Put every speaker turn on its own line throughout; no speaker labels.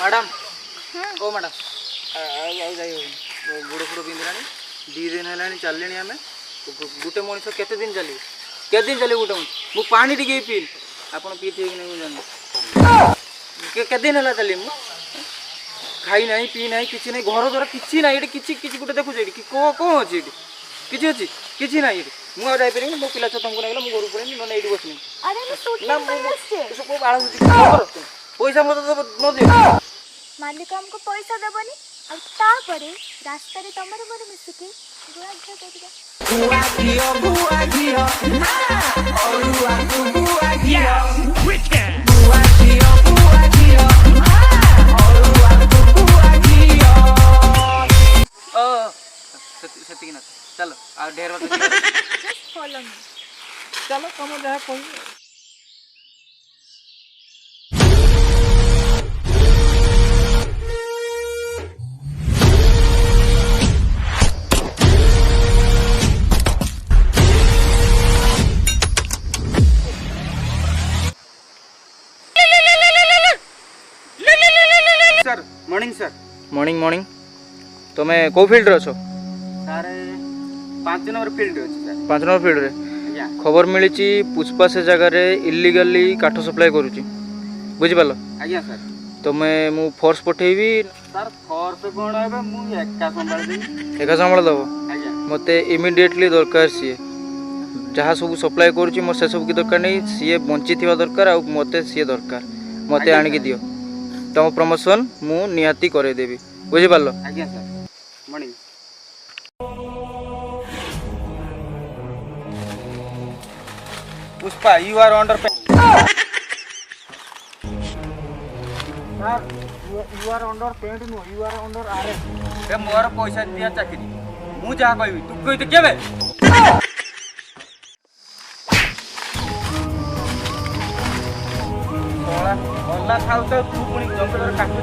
Madam ओ madam गोड़ फोड़ बिंदला 2 दिन है चलने आम गोटे मनीष केते दिन चल गोटे मनीष मु पानी टी पी आप पी थे कि नहीं जान के दिन है चली मु खाई ना पी ना कि नहीं घर द्वारा कि ना ये कि गोटे देखुच कौन अच्छी किसी अच्छी कि ना ये मुझे जापर मो पिला तुमको नहीं घर पड़े ना ये बसनी पैसा मत न दे
मालिक हमको पैसा देबनी और तापरे रास्ता रे तमर मोर मिसके गुआ घिया करिया बुआ घिया औरुआ तू बुआ घिया बुआ घिया औरुआ तू बुआ घिया
सेती ना चलो आ ढेर बात
फॉलो मी
चलो तुम जहाँ कह sir morning sir morning morning तुम्हें को फील्ड रे अछो सर 5 नंबर फील्ड रे अछि सर 5 नंबर फील्ड रे आज्ञा खबर मिली पुष्पा से जगह रे इलीगली काठ सप्लाई करूची बुझि पालो आज्ञा सर तुम्हें मु फोर्स पठेबी सर फोर्स कोन हेबे मु एका संभाल दबो आज्ञा मते इमीडिएटली दरकार सी जहाँ सब सप्लाई करूची मोर से सब की दरकार नहीं सी बंची थिबा दरकार आ मते सी दरकार मते आनि के दियो तुम प्रमोशन मु निहाती करे देबी बुझि पालो आज्ञा sir morning Pushpa you are under sir you are under pant no you are under आरएस ए मोर पैसा दिया चाकरी मु जा कहबी तू कहिते केबे अल्लाह खाऊ तो तू पुणी जंगल काटू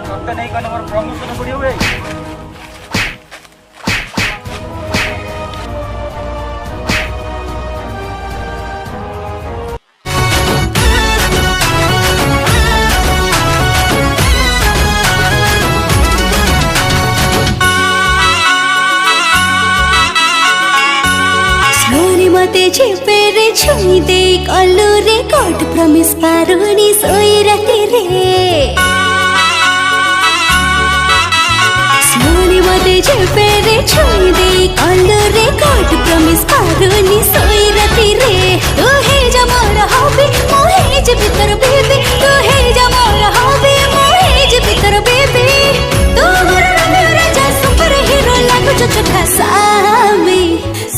तोते नहीं कहने मोर प्रमोशन बढ़िया हुए
छिपेरे छुई दे कलु रे कोट प्रमिस पारुनी सोई रहते रे सोनी मते छिपेरे छुई दे कलु रे कोट प्रमिस पारुनी सोई रहते रे तू है जमार हबी मोहे जे भीतर बेबी तू है जमार हबी मोहे जे भीतर बेबी तू मोर राजा सुपर हीरो लागो छोटा सामी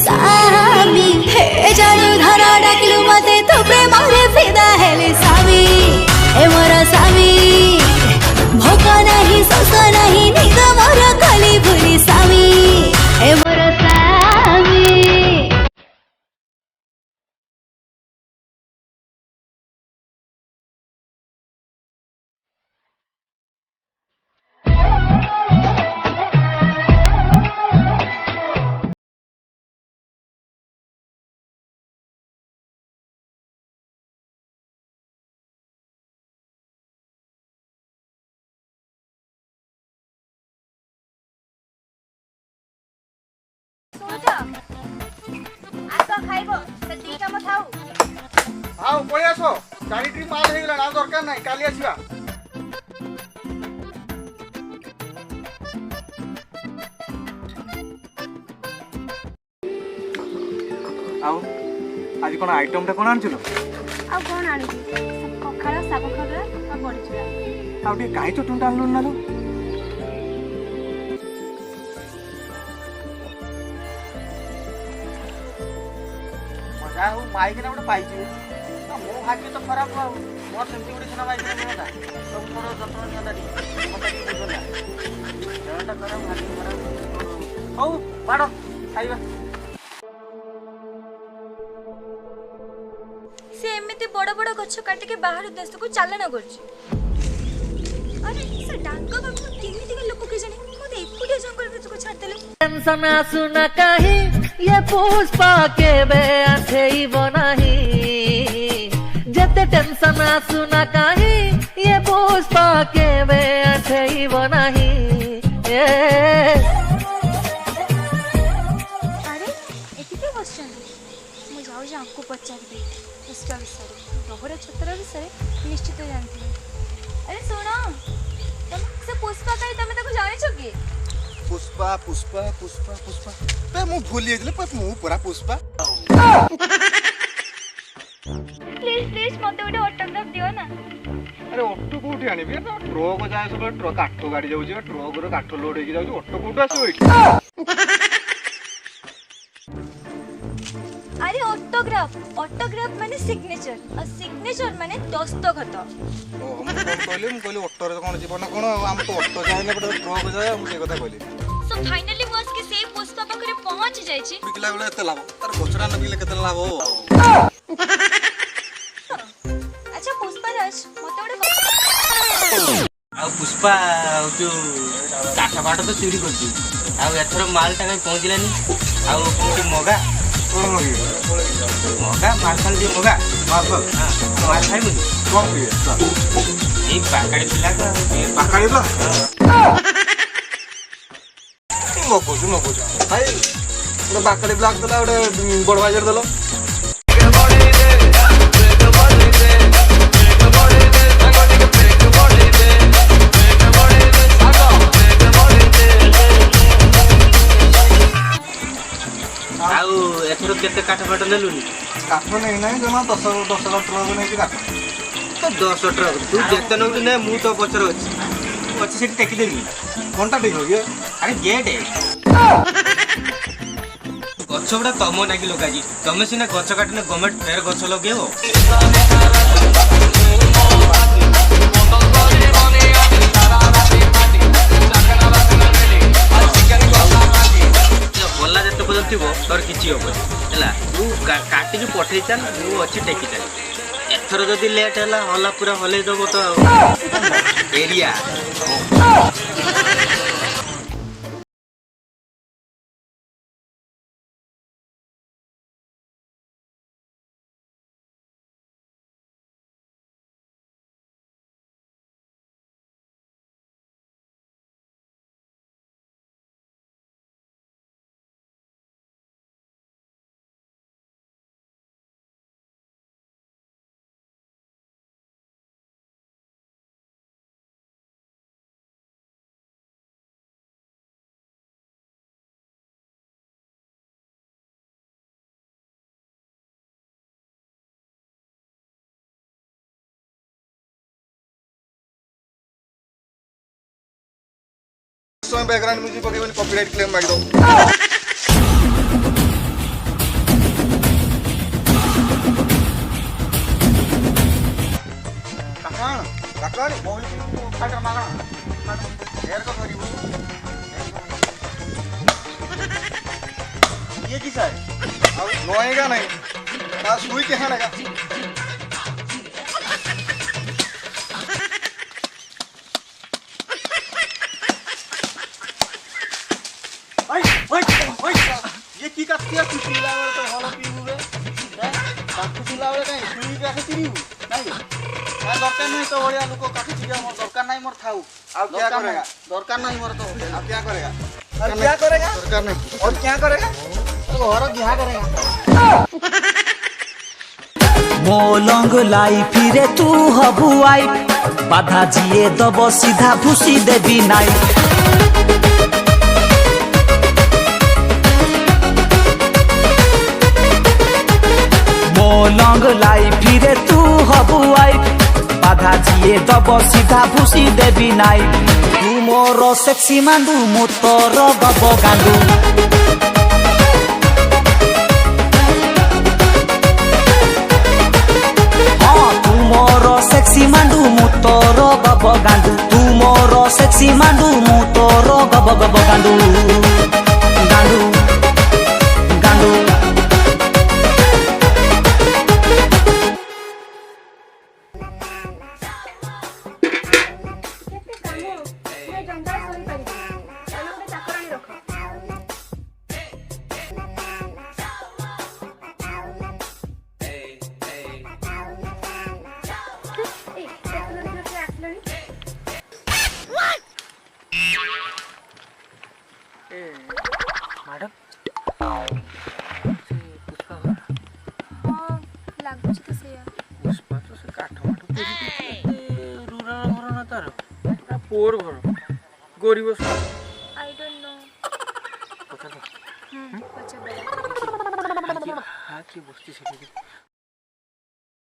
सामी हे जानो धरा डाकिलु मते तो प्रेम रे फिदा हेले सामी ए मोरा सामी भोका नहीं सोस नहीं निग मोरा खाली भूली सामी ए मोरा सामी
आसो खाइबो सेती काम थाउ
हां पळे आसो 4 ट्रिप माल हे गेला ना दरकार नाही काली आसीबा आउ आज कोन आइटम टा कोन आनछलो
आ कोन आनी कखाला साग खरा आ बड़ी चुरा
आउ टे काई चटुन डालनु नालो मजा माइक ना गोटे पाइछि मो भाग्य तो खराब हो मोर सेमती गोटे सिना माइक ना सब मोर जतन निया दाडी मते बुझला जेटा करे भाग्य खराब हौ बाडो खाइबा
से एमिति बड़ बड़ गछ काटी के बाहर देश को चालना करछि अरे से डांगा बाबू केमिति के लोक के जाने मते एकुटिया जंगल में को छाड़ देले
टेंशन सुना कहीं ये पुष्पा के बे आछेइबो नाही जते टेंशन सुना कहीं ये पुष्पा केवे आछेइब नाही
अरे एतिके क्वेश्चन मु जाऊ आपको पचारि पुष्पा विषय डहर छतर विषय निश्चित जानती। अरे सुनो तुम से पुष्पा कहीं तुम ताको जानिछ कि
पुष्पा पुष्पा पुष्पा पुष्पा पे मु भूली गेले पे मु पूरा पुष्पा
प्लीज प्लीज मते गोटे ऑटोग्राफ दियो ना।
अरे ऑटो कोठी आनिबे ट्रक जाय सब ट्रक काठो गाड़ी जाउची ट्रक रो काठो लोड हेकी जाउची ऑटो कोठो आसीबो एठी।
अरे ऑटोग्राफ माने सिग्नेचर और सिग्नेचर माने दस्तखत।
ओ हम कहले ऑटो रे कोन जीवन कोन हम तो ऑटो जाय ने बड ट्रक जाय हम से कथा कहली।
सो फाइनली वर्स के सेम पुष्पा पकरे पहुंच जाय छी।
बिकला बेले एते लाभ तार गोचरा न बिकले केते लाभ हो।
अच्छा पुष्पा राज मते गोटे
आ पुष्पा जो काठ फाट तो चोरी करती आ एथर मालटा कहीं पहुँचलानी आ मगा मगा मार्शल दिए मगा
मार्शल
हाँ मार खाई मुझे
कौन पिए
ये बाकाड़ी पिला का
बाकाड़ी ला मको भाई गोटे बाकाड़ी ब्लॉक देला गोटे बड़ बाजार देलो
आउ एथर केते काठ फाट नेलुनी
काठ नहीं ना जमा 10 ट्रक नहीं काठ
तो 10 ट्रक तू जेते नउली ने मु तो पचर अछि अच्छे से टेकी देनी
घंटा ठीक हो गया
अरे गेट गछ गुड़ा तम नागी लगा तमें सीना गछ काटने गवर्नमेंट फेर गछ लगे भला जिते पर्यटन थी तोर किसी हेला तू काटिकी पठे चाल मु अच्छी टेकी चाल एथर जदि लेट है हला पूरा हल दब तो एरिया
समय बैकग्राउंड म्यूजिक पकेबनी कॉपीराइट क्लेम मार दो काकाण काकाणी बोल फाटर मागणा हेर को करिवो ये की साय अब नोएगा नहीं ता सुई के हानेगा ये की का पिया तू पिला वाला तो हला पीबू बे काकू पिला वाला काई सुई के आके पीबू नहीं आ दरकार नहीं तो ओडिया लोग काकू चिया मोर दरकार नहीं मोर थाऊ अब क्या करेगा दरकार नहीं मोर तो अब क्या करेगा और क्या करेगा दरकार नहीं और क्या करेगा तो घर बियाह करेगा
मोलंग लाइफ रे तू हबु आई बाधा जिए दब सीधा भूसी देवी नाई मोलंग लाइफ रे तू हबु आई बाधा जिए दब सीधा भूसी देवी नाई तू मोर सेक्सी मांडू मु तोर गब गांडू सेक्सी मांडू मु तोर गब गांडू तू मोर सेक्सी मांडू मु तोर गब गब गांडू गांडू गांडू
ଏ ମ୍ୟାଡ଼ାମ ସେ ପୁଷ୍ପା ଘର
ହଁ ଲାଗୁଛି ତ ସେଇଆ।
ପୁଷ୍ପା ତ ସେ କାଠ ମାଠ ରୁରାଳ ଘର ନା ତାର ପୁରା ପୁଅର ଘର ଗରିବ
ଆଇ ଡୋଣ୍ଟ ନୋ।
ପଚାର
ପଚାର।
କିଏ ବସିଛି ସେଠି